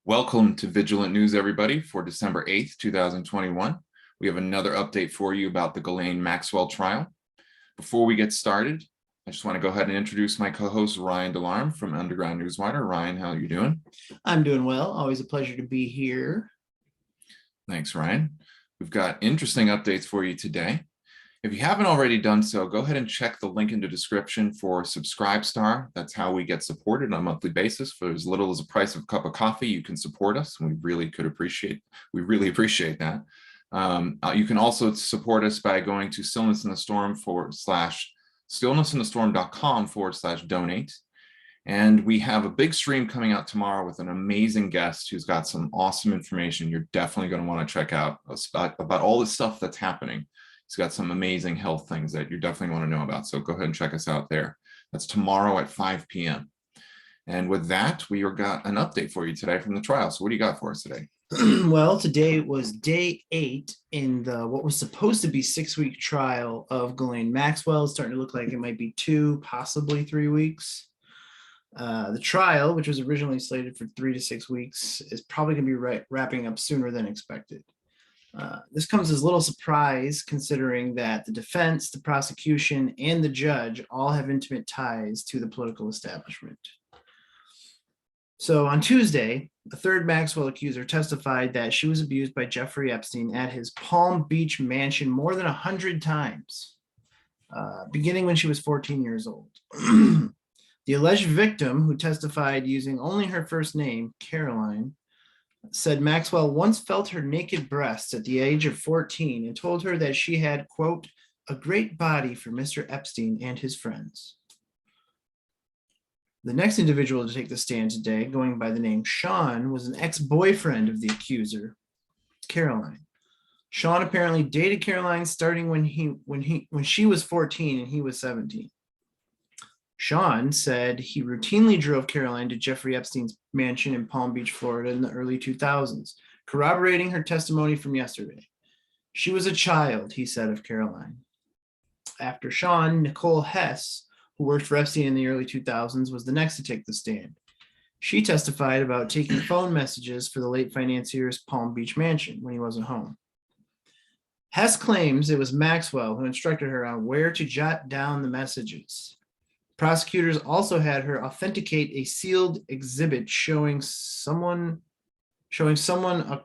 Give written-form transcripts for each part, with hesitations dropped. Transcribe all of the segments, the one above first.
Welcome to Vigilant News, everybody, for December 8th, 2021. We have another update for you about the Ghislaine Maxwell trial. Before we get started, I just want to go ahead and introduce my co-host, Ryan Delarme from Underground Newswire. Ryan, how are you doing? I'm doing well. Always a pleasure to be here. Thanks, Ryan. We've got interesting updates for you today. If you haven't already done so, go ahead and check the link in the description for Subscribestar. That's how we get supported on a monthly basis. For as little as the price of a cup of coffee, you can support us. We really appreciate that. You can also support us by going to stillnessinthestorm.com/donate. And we have a big stream coming out tomorrow with an amazing guest who's got some awesome information you're definitely going to want to check out about all the stuff that's happening. He's got some amazing health things that you definitely want to know about. So go ahead and check us out there. That's tomorrow at 5 p.m. And with that, we got an update for you today from the trial. So what do you got for us today? Well, today was day 8 in the what was supposed to be 6-week trial of Ghislaine Maxwell. It's starting to look like it might be 2, possibly 3 weeks. The trial, which was originally slated for 3 to 6 weeks, is probably going to be wrapping up sooner than expected. This comes as little surprise considering that the defense, the prosecution, and the judge all have intimate ties to the political establishment. So on Tuesday, the third Maxwell accuser testified that she was abused by Jeffrey Epstein at his Palm Beach mansion more than 100 times, beginning when she was 14 years old. The alleged victim, who testified using only her first name, Caroline, said Maxwell once felt her naked breasts at the age of 14 and told her that she had, quote, a great body for Mr. Epstein and his friends. The next individual to take the stand today, going by the name Sean, was an ex-boyfriend of the accuser, Caroline. Sean apparently dated Caroline starting when she was 14 and he was 17. Sean said he routinely drove Caroline to Jeffrey Epstein's mansion in Palm Beach, Florida in the early 2000s, corroborating her testimony from yesterday. She was a child, he said of Caroline. After Sean, Nicole Hess, who worked for Epstein in the early 2000s, was the next to take the stand. She testified about taking phone messages for the late financier's Palm Beach mansion when he wasn't home. Hess claims it was Maxwell who instructed her on where to jot down the messages. Prosecutors also had her authenticate a sealed exhibit showing a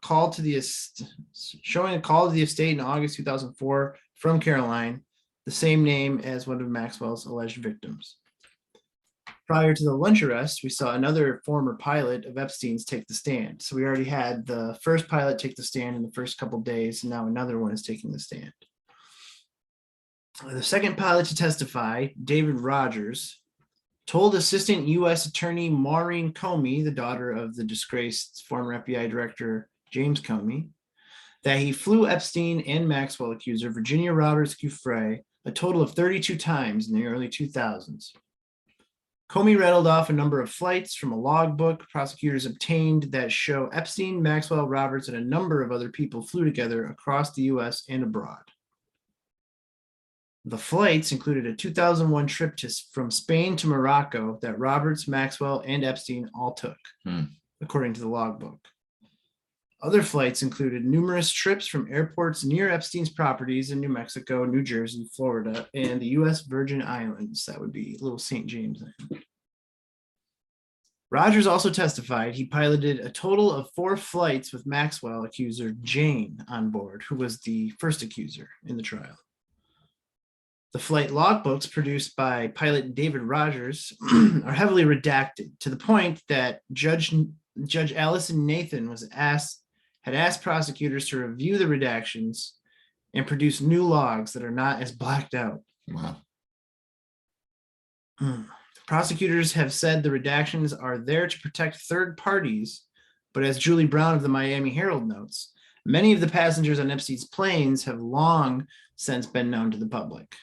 call to the estate in August 2004 from Caroline, the same name as one of Maxwell's alleged victims. Prior to the lunch arrest, we saw another former pilot of Epstein's take the stand. So we already had the first pilot take the stand in the first couple of days, and now another one is taking the stand. The second pilot to testify, David Rogers, told Assistant U.S. Attorney Maureen Comey, the daughter of the disgraced former FBI Director James Comey, that he flew Epstein and Maxwell accuser Virginia Roberts Giuffre a total of 32 times in the early 2000s. Comey rattled off a number of flights from a logbook prosecutors obtained that show Epstein, Maxwell, Roberts, and a number of other people flew together across the U.S. and abroad. The flights included a 2001 trip from Spain to Morocco that Roberts, Maxwell, and Epstein all took, according to the logbook. Other flights included numerous trips from airports near Epstein's properties in New Mexico, New Jersey, Florida, and the U.S. Virgin Islands. That would be Little St. James Island. Rogers also testified he piloted a total of 4 flights with Maxwell accuser Jane on board, who was the first accuser in the trial. The flight logbooks produced by pilot David Rogers are heavily redacted to the point that Judge Allison Nathan had asked prosecutors to review the redactions and produce new logs that are not as blacked out. Wow. Prosecutors have said the redactions are there to protect third parties, but as Julie Brown of the Miami Herald notes, many of the passengers on Epstein's planes have long since been known to the public.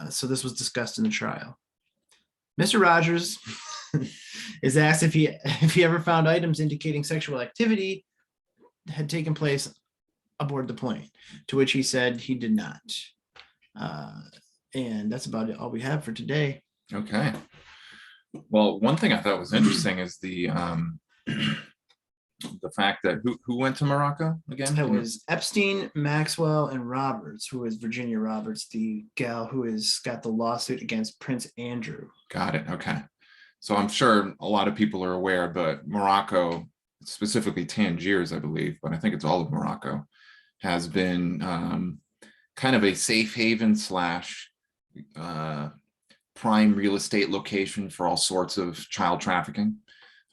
So this was discussed in the trial. Mr. Rogers is asked if he ever found items indicating sexual activity had taken place aboard the plane, to which he said he did not. And that's about all we have for today. Okay. Well, one thing I thought was interesting is the The fact that who went to Morocco again? It was Epstein, Maxwell, and Roberts, who is Virginia Roberts, the gal who has got the lawsuit against Prince Andrew. Got it. Okay. So I'm sure a lot of people are aware, but Morocco, specifically Tangiers, I believe, but I think it's all of Morocco, has been kind of a safe haven slash prime real estate location for all sorts of child trafficking.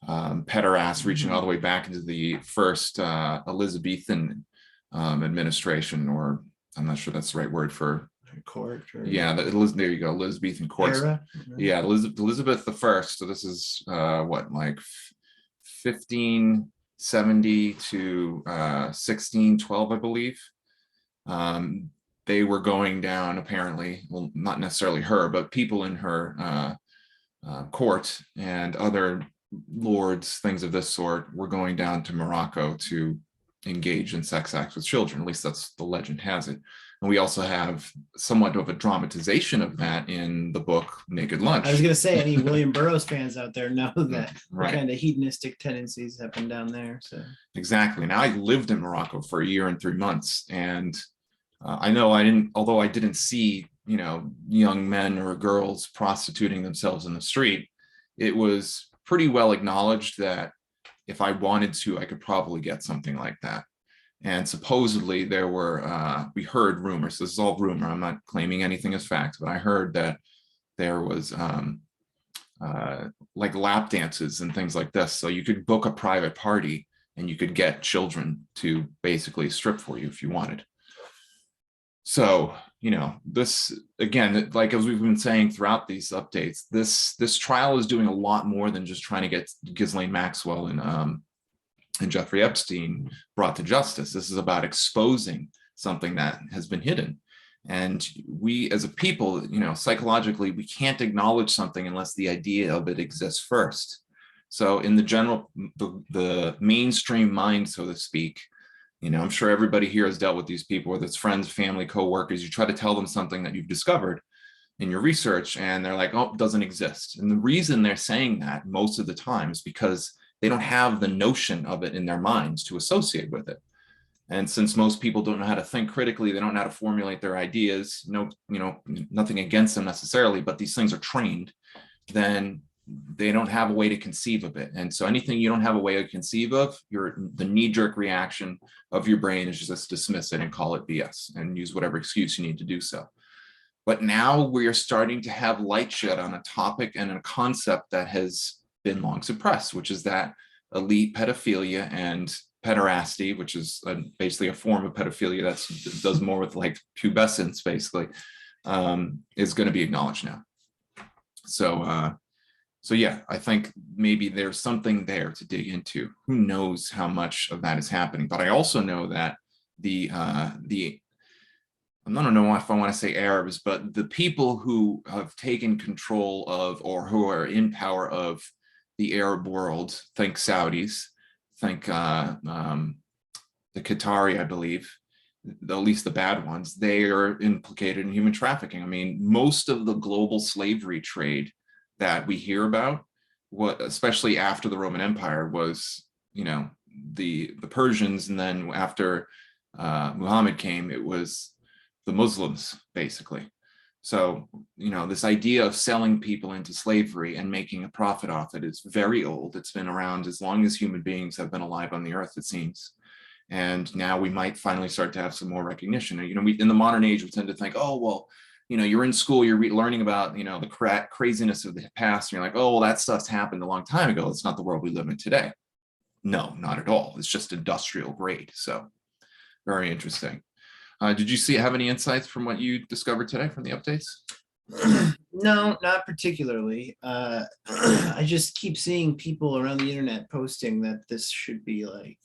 Pederast reaching all the way back into the first Elizabethan administration, or I'm not sure that's the right word for court. Yeah, there you go, Elizabethan courts. Yeah, Elizabeth the First. So this is what, like 1570 to 1612, I believe. They were going down, apparently, well, not necessarily her, but people in her court and other lords, things of this sort, were going down to Morocco to engage in sex acts with children. At least that's the legend has it. And we also have somewhat of a dramatization of that in the book Naked Lunch. I was going to say, any William Burroughs fans out there know that Right. kind of hedonistic tendencies happen down there. So exactly. Now, I lived in Morocco for a year and 3 months, and I know I didn't, although I didn't see, you know, young men or girls prostituting themselves in the street, it was pretty well acknowledged that if I wanted to, I could probably get something like that. And supposedly there were, we heard rumors, this is all rumor, I'm not claiming anything as fact, but I heard that there was like lap dances and things like this. So you could book a private party and you could get children to basically strip for you if you wanted. So, you know, this, again, like as we've been saying throughout these updates, this trial is doing a lot more than just trying to get Ghislaine Maxwell and Jeffrey Epstein brought to justice. This is about exposing something that has been hidden. And we as a people, you know, psychologically, we can't acknowledge something unless the idea of it exists first. So in the general, the mainstream mind, so to speak, you know, I'm sure everybody here has dealt with these people, whether it's friends, family, coworkers. You try to tell them something that you've discovered in your research, and they're like, oh, it doesn't exist. And the reason they're saying that most of the time is because they don't have the notion of it in their minds to associate with it. And since most people don't know how to think critically, they don't know how to formulate their ideas, no, you know, nothing against them necessarily, but these things are trained, then they don't have a way to conceive of it. And so anything you don't have a way to conceive of, the knee-jerk reaction of your brain is just dismiss it and call it BS and use whatever excuse you need to do so. But now we are starting to have light shed on a topic and a concept that has been long suppressed, which is that elite pedophilia and pederasty, which is basically a form of pedophilia that does more with like pubescence, basically, is going to be acknowledged now. So yeah, I think maybe there's something there to dig into. Who knows how much of that is happening? But I also know that I don't know if I want to say Arabs, but the people who have taken control of, or who are in power of the Arab world, think Saudis, think the Qatari, I believe, at least the bad ones, they are implicated in human trafficking. I mean, most of the global slavery trade that we hear about, what especially after the Roman Empire, was, you know, the Persians, and then after Muhammad came, it was the Muslims, basically. So, you know, this idea of selling people into slavery and making a profit off it is very old. It's been around as long as human beings have been alive on the earth, it seems. And now we might finally start to have some more recognition. You know, in the modern age, we tend to think, oh, well, you know, you're in school, you're learning about, you know, the craziness of the past. And you're like, oh, well, that stuff's happened a long time ago. It's not the world we live in today. No, not at all. It's just industrial grade. So very interesting. Did you have any insights from what you discovered today from the updates? No, not particularly. I just keep seeing people around the internet posting that this should be like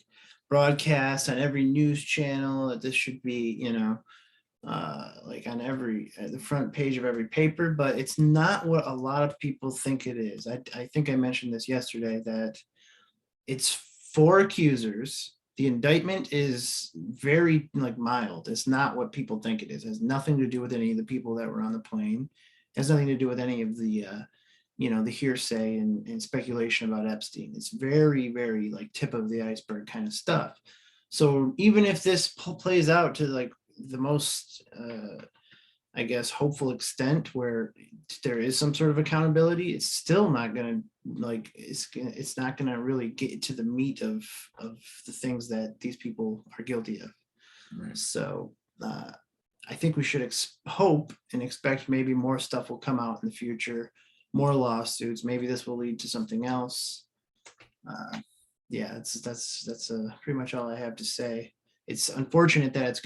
broadcast on every news channel, that this should be, you know, like on the front page of every paper, but it's not what a lot of people think it is. I think I mentioned this yesterday, that it's 4 accusers. The indictment is very like mild. It's not what people think it is. It has nothing to do with any of the people that were on the plane. It has nothing to do with any of the the hearsay and speculation about Epstein. It's very, very like tip of the iceberg kind of stuff. So even if this plays out to like the most, I guess, hopeful extent where there is some sort of accountability, it's still not going to like, it's not going to really get to the meat of the things that these people are guilty of. Right. So I think we should hope and expect maybe more stuff will come out in the future, more lawsuits. Maybe this will lead to something else. Yeah, that's pretty much all I have to say. It's unfortunate that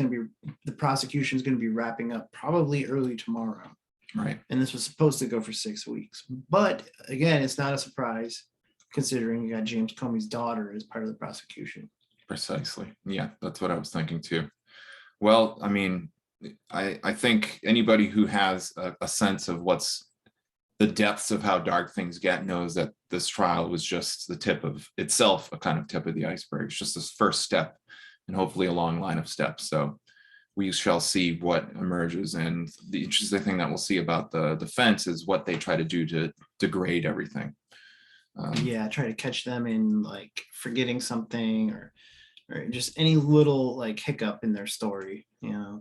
the prosecution is going to be wrapping up probably early tomorrow. Right. And this was supposed to go for 6 weeks. But again, it's not a surprise considering you got James Comey's daughter as part of the prosecution. Precisely. Yeah, that's what I was thinking too. Well, I mean, I think anybody who has a sense of what's the depths of how dark things get knows that this trial was just the tip of itself, a kind of tip of the iceberg. It's just this first step and hopefully a long line of steps. So we shall see what emerges. And the interesting thing that we'll see about the defense is what they try to do to degrade everything. Yeah, try to catch them in like forgetting something or just any little like hiccup in their story.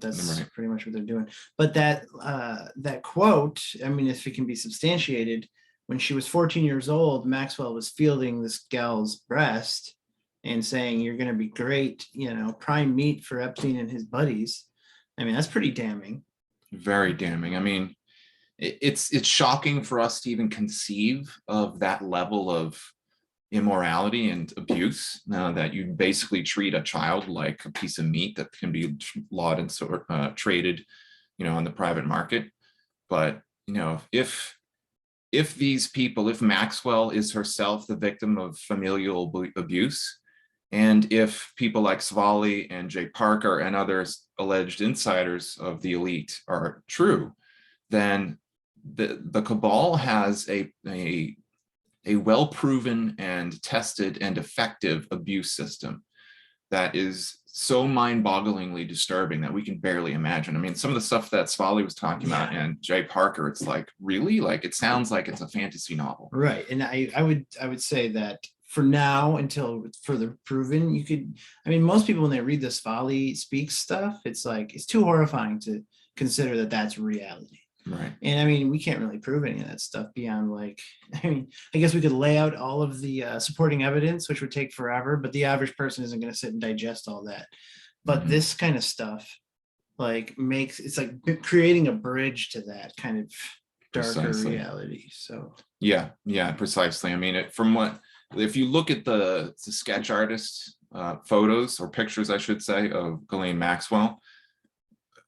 That's Right. pretty much what they're doing. But that quote, I mean, if it can be substantiated, when she was 14 years old, Maxwell was fielding this gal's breast and saying, "You're going to be great, prime meat for Epstein and his buddies." I mean, that's pretty damning. Very damning. I mean, it's shocking for us to even conceive of that level of immorality and abuse, that you basically treat a child like a piece of meat that can be lawed and traded, on the private market. But if these people, if Maxwell is herself the victim of familial abuse, and if people like Savali and Jay Parker and others alleged insiders of the elite are true, then the cabal has a well-proven and tested and effective abuse system that is so mind-bogglingly disturbing that we can barely imagine. I mean, some of the stuff that Savali was talking about and Jay Parker, it's like, really? Like, it sounds like it's a fantasy novel. Right. And I would say that for now, until further proven, most people when they read this Savali speaks stuff, it's like, it's too horrifying to consider that that's reality. Right. And I mean, we can't really prove any of that stuff beyond like, I guess we could lay out all of the supporting evidence, which would take forever, but the average person isn't going to sit and digest all that. But this kind of stuff like it's like creating a bridge to that kind of darker reality. So yeah, precisely. I mean, if you look at the sketch artist photos or pictures, I should say, of Ghislaine Maxwell,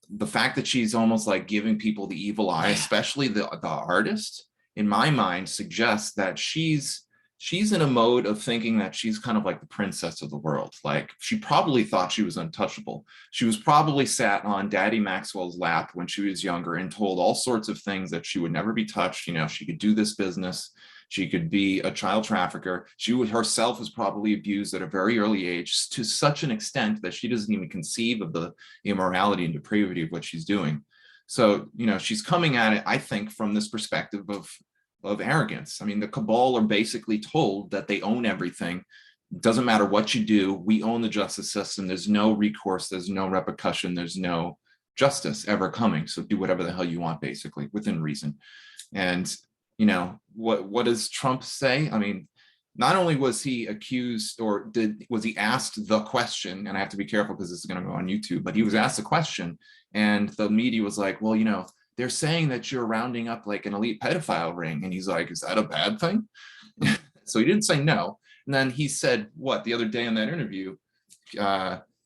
the fact that she's almost like giving people the evil eye, especially the artist, in my mind suggests that she's in a mode of thinking that she's kind of like the princess of the world. Like, she probably thought she was untouchable. She was probably sat on Daddy Maxwell's lap when she was younger and told all sorts of things that she would never be touched. She could do this business. She could be a child trafficker. She herself was probably abused at a very early age to such an extent that she doesn't even conceive of the immorality and depravity of what she's doing. So, she's coming at it, I think, from this perspective of arrogance. I mean, the cabal are basically told that they own everything. It doesn't matter what you do. We own the justice system. There's no recourse. There's no repercussion. There's no justice ever coming. So do whatever the hell you want, basically, within reason. And what does Trump say? I mean, not only was he accused or was he asked the question, and I have to be careful because this is going to go on YouTube, but he was asked a question and the media was like, well, they're saying that you're rounding up like an elite pedophile ring. And he's like, is that a bad thing? So he didn't say no. And then he said, the other day in that interview,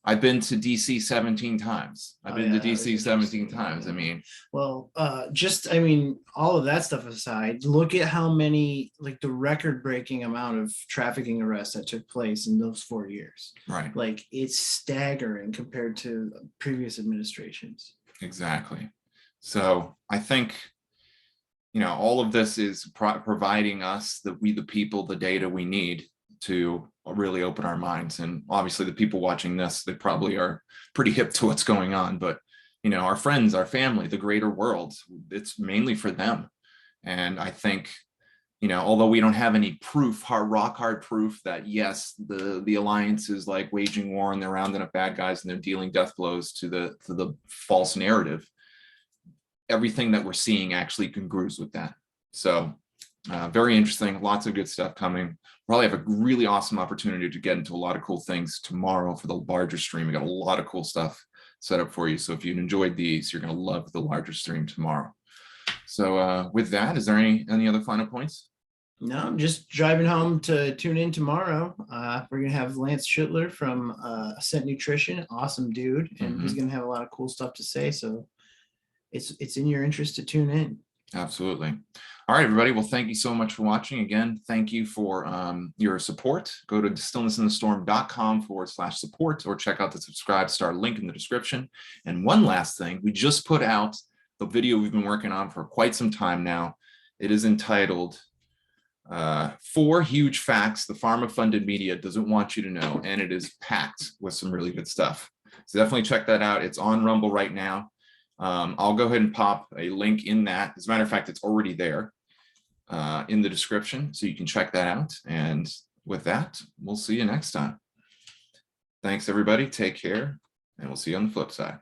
I've been to DC 17 times. I've been to DC 17 times. I mean, well, all of that stuff aside, look at how many, like the record-breaking amount of trafficking arrests that took place in those 4 years. Right. Like, it's staggering compared to previous administrations. Exactly. So I think, all of this is providing us, we the people, the data we need to really open our minds. And obviously the people watching this, they probably are pretty hip to what's going on, but our friends, our family, the greater world, it's mainly for them. And I think you know, although we don't have any proof, rock hard proof that yes, the alliance is like waging war and they're rounding up bad guys and they're dealing death blows to the false narrative. Everything that we're seeing actually congrues with that. So very interesting, lots of good stuff coming. Probably have a really awesome opportunity to get into a lot of cool things tomorrow for the larger stream. We got a lot of cool stuff set up for you. So if you enjoyed these, you're going to love the larger stream tomorrow. So with that, is there any other final points? No, I'm just driving home to tune in tomorrow. We're gonna have Lance Schüttler from Ascent Nutrition, awesome dude, and he's gonna have a lot of cool stuff to say. So it's in your interest to tune in. Absolutely. All right, everybody. Well, thank you so much for watching. Again, thank you for your support. Go to stillnessinthestorm.com/support or check out the subscribe star link in the description. And one last thing, we just put out the video we've been working on for quite some time now. It is entitled 4 Huge Facts the Pharma-Funded Media Doesn't Want You to Know, and it is packed with some really good stuff. So definitely check that out. It's on Rumble right now. I'll go ahead and pop a link in that. As a matter of fact, it's already there in the description, so you can check that out. And with that, we'll see you next time. Thanks, everybody. Take care, and we'll see you on the flip side.